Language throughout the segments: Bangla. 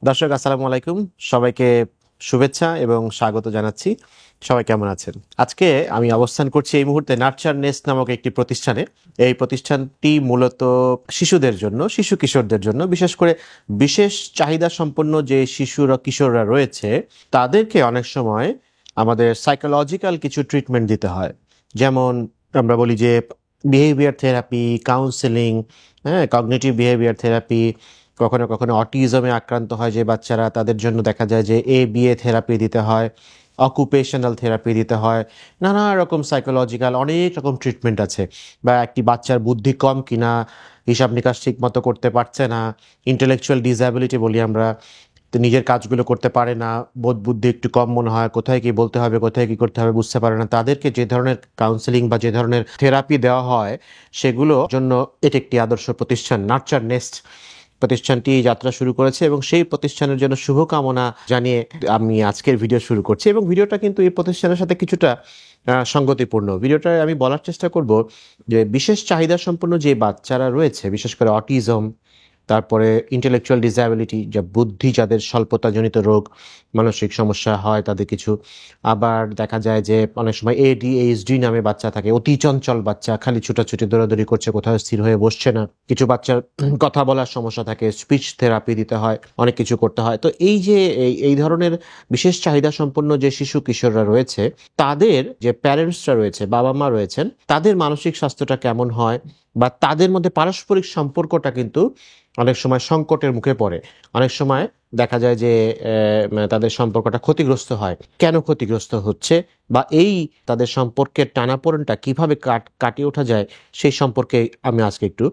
দর্শক আসসালামু আলাইকুম, সবাইকে শুভেচ্ছা এবং স্বাগত জানাচ্ছি। সবাই কেমন আছেন? আজকে আমি অবস্থান করছি এই মুহূর্তে নার্চার নেস্ট নামক একটি প্রতিষ্ঠানে। এই প্রতিষ্ঠানটি মূলত শিশুদের জন্য, শিশু কিশোরদের জন্য, বিশেষ করে বিশেষ চাহিদা সম্পন্ন যে শিশুরা কিশোররা রয়েছে তাদেরকে অনেক সময় আমাদের সাইকোলজিক্যাল কিছু ট্রিটমেন্ট দিতে হয়। যেমন আমরা বলি যে বিহেভিয়ার থেরাপি, কাউন্সেলিং, হ্যাঁ, কগনিটিভ বিহেভিয়ার থেরাপি। কখনো কখনো অটিজমে আক্রান্ত হয় যে বাচ্চারা, তাদের জন্য দেখা যায় যে ABA থেরাপি দিতে হয়, অকুপেশনাল থেরাপি দিতে হয়, নানা রকম সাইকোলজিক্যাল অনেক রকম ট্রিটমেন্ট আছে। বা একটি বাচ্চার বুদ্ধি কম কিনা, হিসাব নিকাশ ঠিক মতো করতে পারছে না, ইন্টেলেকচুয়াল ডিসএবিলিটি বলি আমরা, তো নিজের কাজগুলো করতে পারে না, বোধ বুদ্ধি একটু কম মনে হয়, কোথায় কি বলতে হবে কোথায় কি করতে হবে বুঝতে পারে না, তাদেরকে যে ধরনের কাউন্সেলিং বা যে ধরনের থেরাপি দেওয়া হয় সেগুলোর জন্য এটি একটি আদর্শ প্রতিষ্ঠান। নার্চার নেস্ট প্রতিষ্ঠানটি যাত্রা শুরু করেছে এবং সেই প্রতিষ্ঠানের জন্য শুভকামনা জানিয়ে আমি আজকের ভিডিও শুরু করছি। এবং ভিডিওটা কিন্তু এই প্রতিষ্ঠানের সাথে কিছুটা সঙ্গতিপূর্ণ। ভিডিওটা আমি বলার চেষ্টা করব যে বিশেষ চাহিদা সম্পন্ন যে বাচ্চারা রয়েছে, বিশেষ করে অটিজম, তারপরে ইন্টেলেকচুয়াল ডিসএবিলিটি, যা বুদ্ধি, যাদের স্বল্পতাজনিত রোগ, মানসিক সমস্যা হয় তাদের কিছু। আবার দেখা যায় যে অনেক সময় ADHD নামে বাচ্চা থাকে, অতি চঞ্চল বাচ্চা, খালি ছুটাছুটি দৌড়াদৌড়ি করছে, কোথাও স্থির হয়ে বসছে না। কিছু বাচ্চার কথা বলার সমস্যা থাকে, স্পিচ থেরাপি দিতে হয়, অনেক কিছু করতে হয়। তো এই যে এই ধরনের বিশেষ চাহিদা সম্পন্ন যে শিশু কিশোররা রয়েছে, তাদের যে প্যারেন্টসরা রয়েছে, বাবা মা রয়েছেন, তাদের মানসিক স্বাস্থ্যটা কেমন হয় বা তাদের মধ্যে পারস্পরিক সম্পর্কটা কিন্তু অনেক সময় সংকটের মুখে পড়ে। অনেক সময় দেখা যায় যে তাদের সম্পর্কটা ক্ষতিগ্রস্ত হয়। কেন ক্ষতিগ্রস্ত হচ্ছে বা এই তাদের সম্পর্কের টানাপোড়েনটা কিভাবে কাটিয়ে ওঠা যায়, সেই সম্পর্কে আমি আজকে একটু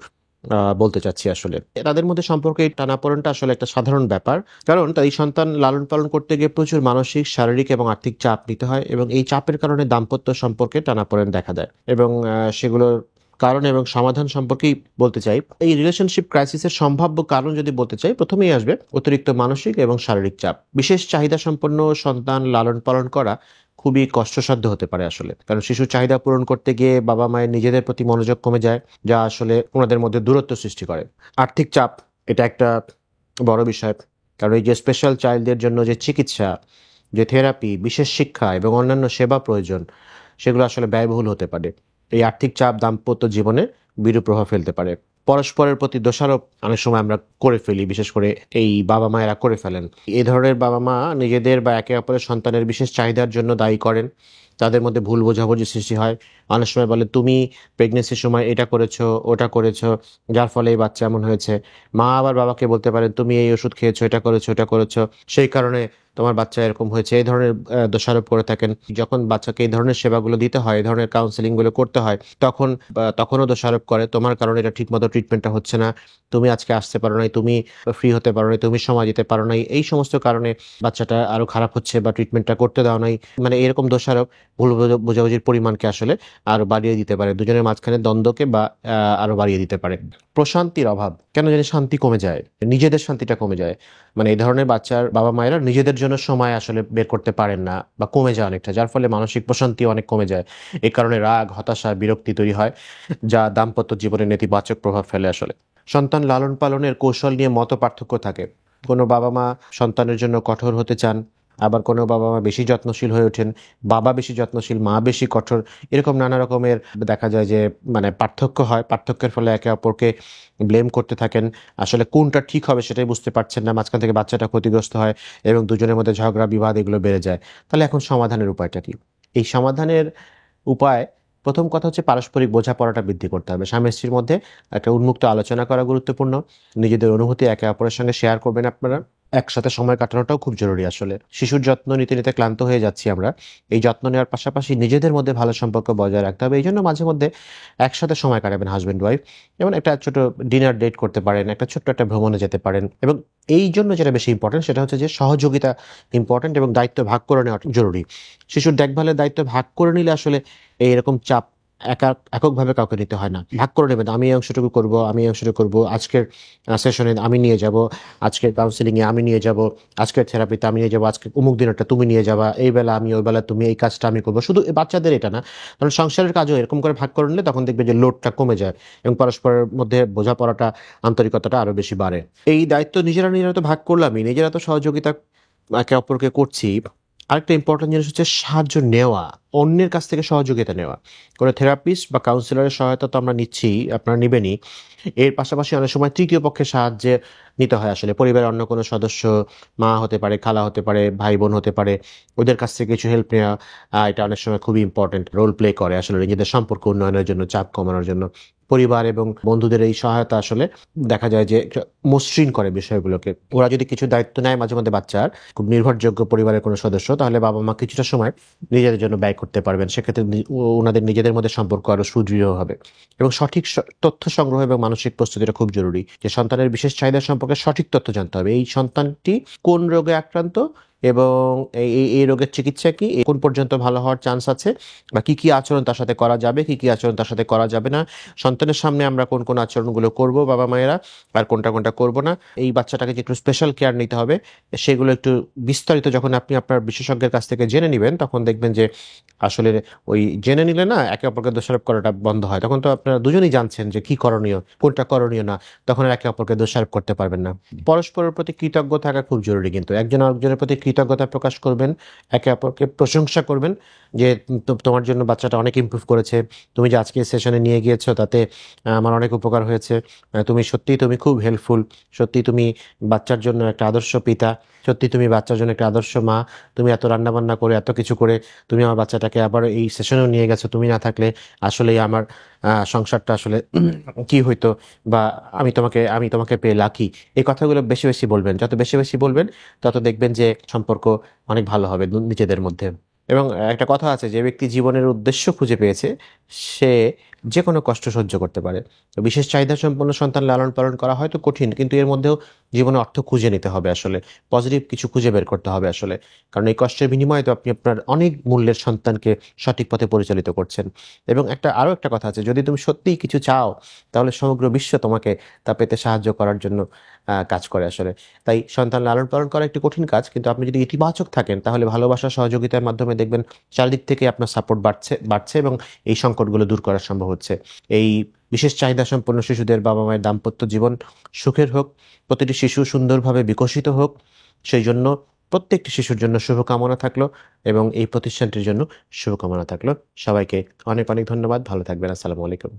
বলতে চাচ্ছি। আসলে তাদের মধ্যে সম্পর্কে এই টানাপোড়েনটা আসলে একটা সাধারণ ব্যাপার, কারণ তাই সন্তান লালন পালন করতে গিয়ে প্রচুর মানসিক, শারীরিক এবং আর্থিক চাপ নিতে হয় এবং এই চাপের কারণে দাম্পত্য সম্পর্কে টানাপোড়েন দেখা দেয়। এবং সেগুলোর কারণ এবং সমাধান সম্পর্কেই বলতে চাই। এই রিলেশনশিপ ক্রাইসিসের সম্ভাব্য কারণ যদি বলতে চাই, প্রথমেই আসবে অতিরিক্ত মানসিক এবং শারীরিক চাপ। বিশেষ চাহিদা সম্পন্ন সন্তান লালন পালন করা খুবই কষ্টসাধ্য হতে পারে আসলে, কারণ শিশুর চাহিদা পূরণ করতে গিয়ে বাবা মায়ের নিজেদের প্রতি মনোযোগ কমে যায়, যা আসলে ওনাদের মধ্যে দূরত্ব সৃষ্টি করে। আর্থিক চাপ, এটা একটা বড় বিষয়, কারণ এই যে স্পেশাল চাইল্ডদের জন্য যে চিকিৎসা, যে থেরাপি, বিশেষ শিক্ষা এবং অন্যান্য সেবা প্রয়োজন, সেগুলো আসলে ব্যয়বহুল হতে পারে। এই আর্থিক চাপ দাম্পত্য জীবনে বিরূপ প্রভাব ফেলতে পারে। পরস্পরের প্রতি দোষারোপ অনেক সময় আমরা করে ফেলি, বিশেষ করে এই বাবা মায়েরা করে ফেলেন। এই ধরনের বাবা মা নিজেদের বা একে অপরের সন্তানের বিশেষ চাহিদার জন্য দায়ী করেন। তাদের মধ্যে ভুল বোঝাবুঝি সৃষ্টি হয়। অনেক সময় বলে, তুমি প্রেগনেন্সির সময় এটা করেছো, ওটা করেছো, যার ফলে এই বাচ্চা এমন হয়েছে। মা আবার বাবাকে বলতে পারেন, তুমি এই ওষুধ খেয়েছো, এটা করেছো, ওটা করেছো, সেই কারণে তোমার বাচ্চা এরকম হয়েছে। এই ধরনের দোষারোপ করে থাকেন। যখন বাচ্চাকে এই ধরনের সেবাগুলো দিতে হয়, এই ধরনের কাউন্সেলিংগুলো করতে হয়, তখনও দোষারোপ করে, তোমার কারণে এটা ঠিকমতো ট্রিটমেন্টটা হচ্ছে না, তুমি আজকে আসতে পারো নাই, তুমি ফ্রি হতে পারো নাই, তুমি সময় দিতে পারো নাই, এই সমস্ত কারণে বাচ্চাটা আরো খারাপ হচ্ছে বা ট্রিটমেন্টটা করতে দাও নাই। মানে এরকম দোষারোপ ভুল বোঝাবুঝির পরিমাণকে আসলে আরো বাড়িয়ে দিতে পারে, দুজনের মাঝখানে দ্বন্দ্বকে বা আরো বাড়িয়ে দিতে পারে। প্রশান্তির অভাব, কেন জানি শান্তি কমে যায়, নিজেদের শান্তিটা কমে যায়। মানে এই ধরনের বাচ্চার বাবা মায়েরা নিজেদের জন্য সময় আসলে বের করতে পারেন না বা কমে যায় অনেকটা, যার ফলে মানসিক প্রশান্তি অনেক কমে যায়। এই কারণে রাগ, হতাশা, বিরক্তি তৈরি হয়, যা দাম্পত্য জীবনে নেতিবাচক প্রভাব ফেলে আসলে। সন্তান লালন পালনের কৌশল নিয়ে মত পার্থক্য থাকে। কোনো বাবা মা সন্তানের জন্য কঠোর হতে চান, আবার কোনো বাবা মা বেশি যত্নশীল হয়ে ওঠেন, বাবা বেশি যত্নশীল, মা বেশি কঠোর। এরকম নানা রকমের দেখা যায় যে মানে পার্থক্য হয়। পার্থক্যের ফলে একে অপরকে ব্লেম করতে থাকেন। আসলে কোনটা ঠিক হবে সেটাই বুঝতে পারছেন না, মাঝখান থেকে বাচ্চাটা ক্ষতিগ্রস্ত হয় এবং দুজনের মধ্যে ঝগড়া বিবাদ এগুলো বেড়ে যায়। তাহলে এখন সমাধানের উপায়টা কি? এই সমাধানের উপায়, প্রথম কথা হচ্ছে পারস্পরিক বোঝাপড়াটা বৃদ্ধি করতে হবে। স্বামী স্ত্রীর মধ্যে একটা উন্মুক্ত আলোচনা করা গুরুত্বপূর্ণ। নিজেদের অনুভূতি একে অপরের সঙ্গে শেয়ার করবেন আপনারা। একসাথে সময় কাটানোটাও খুব জরুরি আসলে। শিশুর যত্ন নিতে নিতে ক্লান্ত হয়ে যাচ্ছি আমরা। এই যত্ন নেওয়ার পাশাপাশি নিজেদের মধ্যে ভালো সম্পর্ক বজায় রাখতে হবে। এই জন্য মাঝে মধ্যে একসাথে সময় কাটাবেন হাজব্যান্ড ওয়াইফ, যেমন একটা ছোট ডিনার ডেট করতে পারেন, একটা ছোট্ট একটা ভ্রমণে যেতে পারেন। এবং এই জন্য যেটা বেশি ইম্পর্টেন্ট সেটা হচ্ছে যে সহযোগিতা ইম্পর্টেন্ট এবং দায়িত্ব ভাগ করে নেওয়া জরুরি। শিশুর দেখভালের দায়িত্ব ভাগ করে নিলে আসলে এইরকম চাপ এককভাবে কাউকে নিতে হয় না, ভাগ করে নেবেন। আমি এই অংশটুকু করব, আমি এই অংশটুকু করব, আজকের সেশনে আমি নিয়ে যাব, আজকের কাউন্সিলিংয়ে আমি নিয়ে যাব, আজকের থেরাপিতে আমি নিয়ে যাব, আজকে অমুক দিনটা তুমি নিয়ে যাবা, এই বেলা আমি, ওই বেলা তুমি, এই কাজটা আমি করবো। শুধু বাচ্চাদের এটা না, কারণ সংসারের কাজও এরকম করে ভাগ করে নিলে তখন দেখবে যে লোডটা কমে যায় এবং পরস্পরের মধ্যে বোঝাপড়াটা, আন্তরিকতাটা আরো বেশি বাড়ে। এই দায়িত্ব নিজেরা নিজেরা তো ভাগ করলামই, নিজেরা তো সহযোগিতা একে অপরকে করছি। আরেকটা ইম্পর্টেন্ট জিনিস হচ্ছে সাহায্য নেওয়া, অন্যের কাছ থেকে সহযোগিতা নেওয়া। কোনো থেরাপিস্ট বা কাউন্সিলরের সহায়তা তো আমরা নিচ্ছি, আপনারা নিবেনই। এর পাশাপাশি অনেক সময় তৃতীয় পক্ষের সাহায্যে নিতে হয় আসলে। পরিবারের অন্য কোনো সদস্য, মা হতে পারে, খালা হতে পারে, ভাই বোন হতে পারে, ওদের কাছ থেকে কিছু হেল্প নেওয়া। এটা অনেক সময় খুবই ইম্পর্টেন্ট রোল প্লে করে আসলে নিজেদের সম্পর্ক উন্নয়নের জন্য, চাপ কমানোর জন্য। পরিবার এবং বন্ধুদের এই সহায়তা আসলে দেখা যায় যে একটা মসৃণ করে বিষয়গুলোকে। ওরা যদি কিছু দায়িত্ব নেয় মাঝে মধ্যে বাচ্চার, খুব নির্ভরযোগ্য পরিবারের কোনো সদস্য, তাহলে বাবা মা কিছুটা সময় নিজেদের জন্য ব্যয় করতে পারবেন। সেক্ষেত্রে ওনাদের নিজেদের মধ্যে সম্পর্ক আরো সুদৃঢ় হবে। এবং সঠিক তথ্য সংগ্রহ এবং মানসিক প্রস্তুতিটা খুব জরুরি। যে সন্তানের বিশেষ চাহিদা সম্পর্কে সঠিক তথ্য জানতে হবে। এই সন্তানটি কোন রোগে আক্রান্ত এবং এই রোগের চিকিৎসা কি, কোন পর্যন্ত ভালো হওয়ার চান্স আছে, বা কি কি আচরণ তার সাথে করা যাবে, কি কি আচরণ তার সাথে করা যাবে না, সন্তানের সামনে আমরা কোন কোন আচরণগুলো করব বাবা মায়েরা, আর কোনটা কোনটা করব না, এই বাচ্চাটাকে যে একটু স্পেশাল কেয়ার নিতে হবে, সেগুলো একটু বিস্তারিত যখন আপনি আপনার বিশেষজ্ঞের কাছ থেকে জেনে নেবেন, তখন দেখবেন যে আসলে ওই জেনে নিলে না একে অপরকে দোষারোপ করাটা বন্ধ হয়। তখন তো আপনারা দুজনেই জানছেন যে কি করণীয়, কোনটা করণীয় না, তখন আর একে অপরকে দোষারোপ করতে পারবেন না। পরস্পরের প্রতি কৃতজ্ঞ থাকা খুব জরুরি, কিন্তু একজন আরেকজনের প্রতি কৃতজ্ঞতা প্রকাশ করবেন, একে অপরকে প্রশংসা করবেন যে তোমার জন্য বাচ্চাটা অনেক ইমপ্রুভ করেছে, তুমি যে আজকে সেশনে নিয়ে গিয়েছো তাতে আমার অনেক উপকার হয়েছে, তুমি সত্যিই তুমি খুব হেল্পফুল, সত্যি তুমি বাচ্চার জন্য একটা আদর্শ পিতা, সত্যি তুমি বাচ্চার জন্য একটা আদর্শ মা, তুমি এত রান্নাবান্না করে, এত কিছু করে তুমি আমার বাচ্চাটাকে আবার এই সেশনেও নিয়ে গেছো, তুমি না থাকলে আসলেই আমার সংসারটা আসলে কি হইতো, বা আমি তোমাকে পেয়ে লাকি। এই কথাগুলো বেশি বেশি বলবেন, যত বেশি বেশি বলবেন তত দেখবেন যে সম্পর্ক অনেক ভালো হবে নিজেদের মধ্যে। এবং একটা কথা আছে, যে ব্যক্তি জীবনের উদ্দেশ্য খুঁজে পেয়েছে সে যে কোনো কষ্ট সহ্য করতে পারে। তো বিশেষ চাহিদা সম্পন্ন সন্তান লালন পালন করা হয়তো কঠিন, কিন্তু এর মধ্যেও জীবনে অর্থ খুঁজে নিতে হবে আসলে, পজিটিভ কিছু খুঁজে বের করতে হবে আসলে। কারণ এই কষ্টের বিনিময়ে তো আপনি আপনার অনেক মূল্যের সন্তানকে সঠিক পথে পরিচালিত করছেন। এবং আরো একটা কথা আছে, যদি তুমি সত্যিই কিছু চাও তাহলে সমগ্র বিশ্ব তোমাকে তা পেতে সাহায্য করার জন্য কাজ করে আসলে। তাই সন্তান লালন পালন করা একটি কঠিন কাজ, কিন্তু আপনি যদি ইতিবাচক থাকেন তাহলে ভালোবাসা সহযোগিতার মাধ্যমে দেখবেন চারিদিক থেকে আপনার সাপোর্ট বাড়ছে এবং এই সংকটগুলো দূর করা সম্ভব হচ্ছে। এই বিশেষ চাহিদা সম্পন্ন শিশুদের বাবা মায়ের দাম্পত্য জীবন সুখের হোক, প্রতিটি শিশু সুন্দরভাবে বিকশিত হোক, সেই জন্য প্রত্যেকটি শিশুর জন্য শুভকামনা থাকলো এবং এই প্রতিষ্ঠানটির জন্য শুভকামনা থাকলো। সবাইকে অনেক অনেক ধন্যবাদ। ভালো থাকবেন। আসসালামু আলাইকুম।